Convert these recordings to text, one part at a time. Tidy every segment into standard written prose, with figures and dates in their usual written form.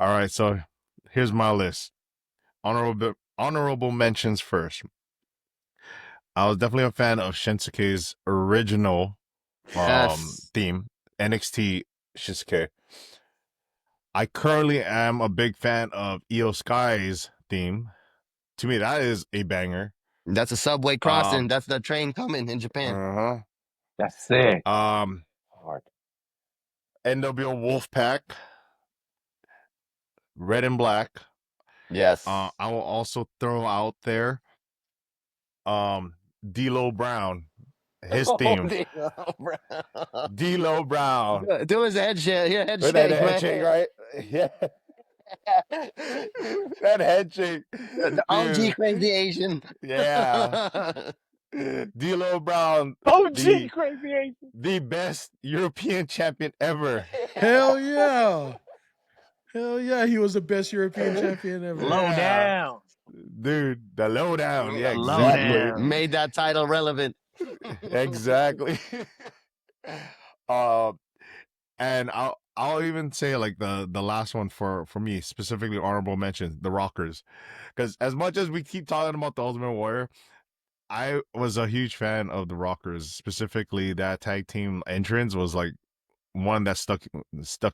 All right, so here's my list. Honorable mentions first. I was definitely a fan of Shinsuke's original Yes. theme, NXT Shinsuke. I currently am a big fan of Io Sky's theme. To me, that is a banger. That's a subway crossing. That's the train coming in Japan. Uh-huh. That's sick. Hard. NWO Wolfpack, Red and Black. Yes. I will also throw out there D'Lo Brown, his theme. D'Lo Brown. Do his head shake. Yeah, head With shake, that man. head shake, right? Yeah. That head shake. The OG Dude. crazy Asian. Yeah. D'Lo Brown. OG crazy Asian. The best European champion ever. Hell yeah. Hell yeah, he was the best European champion ever. Low down. Dude, the lowdown. Yeah, Low exactly. down. Made that title relevant. Exactly. And I'll even say like the last one for me, specifically honorable mention, the Rockers. Because as much as we keep talking about the Ultimate Warrior, I was a huge fan of the Rockers. Specifically, that tag team entrance was like one that stuck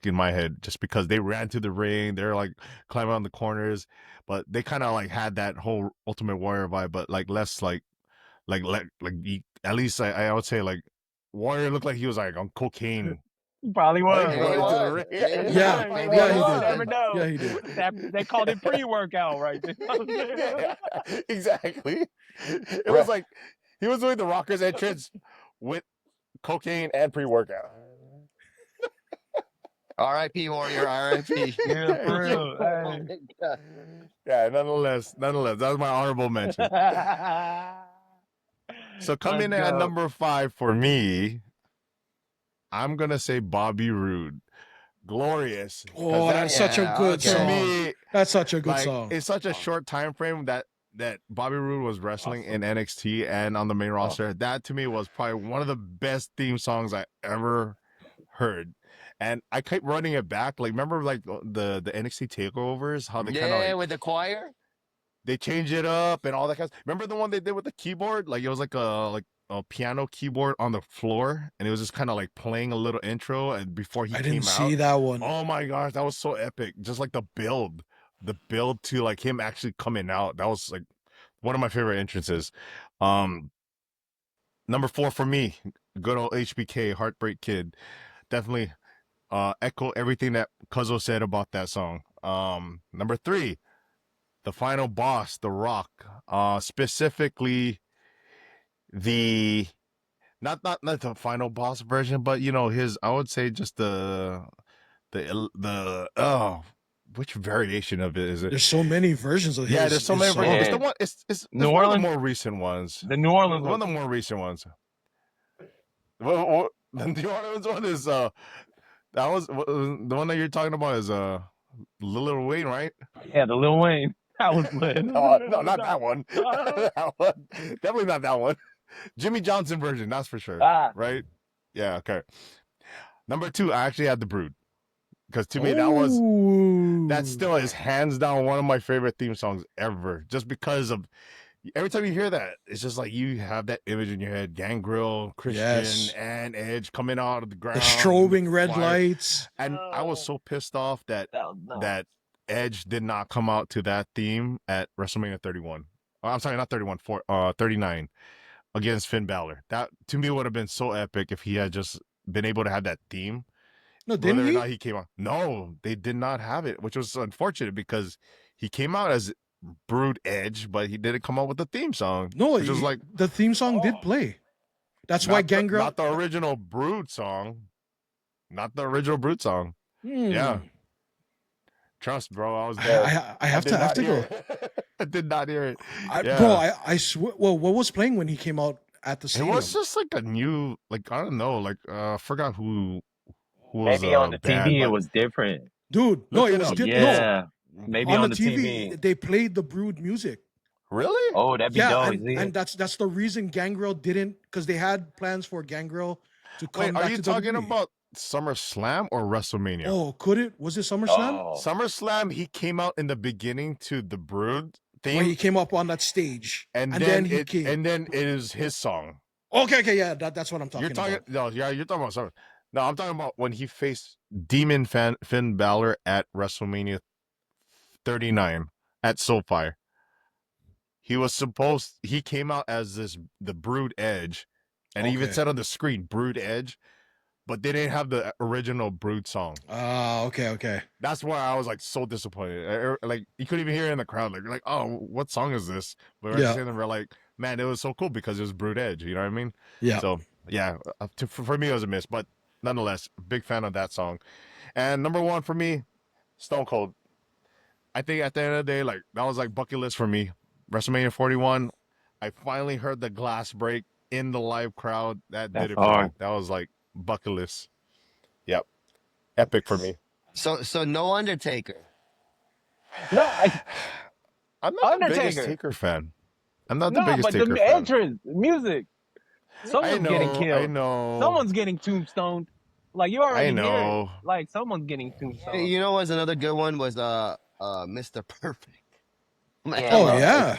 in my head just because they ran to the ring, they're like climbing on the corners, but they kind of like had that whole Ultimate Warrior vibe, but like less like at least I would say like Warrior looked like he was like on cocaine. Probably was. Yeah, he did. They called it pre-workout, right? Yeah, exactly. It was like he was doing the Rockers entrance with cocaine and pre-workout. R.I.P. Warrior, R.I.P. Yeah, for real. Yeah, nonetheless, that was my honorable mention. So coming in at number 5 for me, I'm gonna say Bobby Roode. Glorious. Oh, that's such a good song. Me, that's such a good like, song. It's such a short time frame that Bobby Roode was wrestling in NXT and on the main roster. That to me was probably one of the best theme songs I ever heard. And I kept running it back. Like, remember like the NXT takeovers? How they kind of like, with the choir? They change it up and all that kind of. Remember the one they did with the keyboard? Like it was like a piano keyboard on the floor, and it was just kind of like playing a little intro. And before he I came didn't out, see that one. Oh my gosh, that was so epic! Just like the build to like him actually coming out. That was like one of my favorite entrances. Number 4 for me, good old HBK, Heartbreak Kid. Definitely echo everything that Cuzzo said about that song. Number 3, the final boss, The Rock. Specifically the not the final boss version, but you know his. I would say just the which variation of it is it? There's so many versions of his. Yeah, there's so many versions. It's the one. It's New one Orleans? of the more recent ones. The New Orleans one of the more recent ones. The New Orleans one is that was the one that you're talking about is Lil Wayne, right? Yeah, the Lil Wayne. That was lit. No, not that one. That one. Definitely not that one. Jimmy Johnson version, that's for sure. Right? Yeah, okay. Number 2, I actually had The Brood. Because to me, that still is hands down one of my favorite theme songs ever. Just because of every time you hear that, it's just like you have that image in your head. Gangrel, Christian, and Edge coming out of the ground. The strobing red lights. And I was so pissed off that Edge did not come out to that theme at WrestleMania 31. I'm sorry, not 31, 39 against Finn Balor. That to me would have been so epic if he had just been able to have that theme. No, didn't whether he? or not he came out. No, they did not have it, which was unfortunate because he came out as Brood Edge, but he didn't come out with the theme song. No, which was like the theme song did play. That's why Gangrel. Not the original Brood song. Not the original Brood song. Yeah. Trust, bro. I was there. I have to go. I did not hear it. Bro, I swear. Well, what was playing when he came out at the stadium? It was just like a new, like I don't know, like I forgot who was. Maybe on the TV it was different. Dude, no, it was different. Yeah, no. Maybe on the TV they played the Brood music. Really? Oh, that'd be dope. And that's the reason Gangrel didn't, because they had plans for Gangrel to come. Wait, are you talking about SummerSlam or WrestleMania? Oh, could it? Was it SummerSlam? Oh, SummerSlam, he came out in the beginning to the Brood When theme, he came up on that stage, and then then he came. and then it is his song. Okay, yeah, that's what I'm talking You're talking about. no, yeah, you're talking about Summer. No, I'm talking about when he faced Demon Finn Balor at WrestleMania 39 at SoFi. He came out as the Brood Edge, and he even Okay. said on the screen Brood Edge, but they didn't have the original Brood song. Okay. That's why I was like so disappointed. Like you couldn't even hear it in the crowd. Like, oh, what song is this? But we're Yeah. we're like, man, it was so cool because it was Brood Edge. You know what I mean? Yeah. So yeah, for me it was a miss, but nonetheless, big fan of that song. And number one for me, Stone Cold. I think at the end of the day, like that was like bucket list for me. WrestleMania 41. I finally heard the glass break in the live crowd. That that's did it for me. hard. That was like bucket list. Yep, epic for me. So no Undertaker. No, I'm not the biggest Undertaker. Taker fan. I'm not the No, biggest but Taker the fan. entrance, music. Someone's getting killed. I know. Someone's getting tombstoned. Like you already I hear know. it. Like someone's getting tombstoned. You know what's another good one was Mr. Perfect. Man, Yeah. Oh bro. yeah,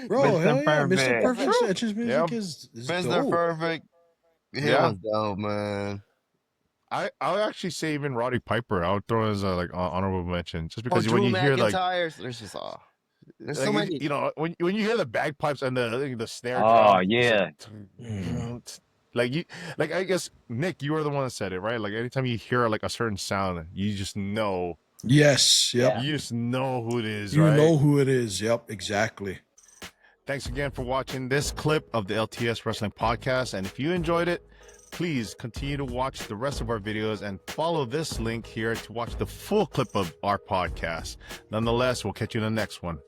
bro. Mr. Hell yeah, Mr. Perfect. Perfect's entrance music Yeah. is Mr. dope. Perfect. He Yeah. was dope, man. I would actually say even Roddy Piper. I would throw as a like honorable mention just because Drew when you hear like, McIntyre, there's just there's so like, many. you know, when you hear the bagpipes and the snare Oh, drum, yeah. like you, like I guess Nick, you were the one that said it, right? Like anytime you hear like a certain sound, you just know, Yes. Yep. Yeah. you just know who it is, You right? know who it is. Yep. Exactly. Thanks again for watching this clip of the LTS Wrestling Podcast, and if you enjoyed it, please continue to watch the rest of our videos and follow this link here to watch the full clip of our podcast. Nonetheless, we'll catch you in the next one.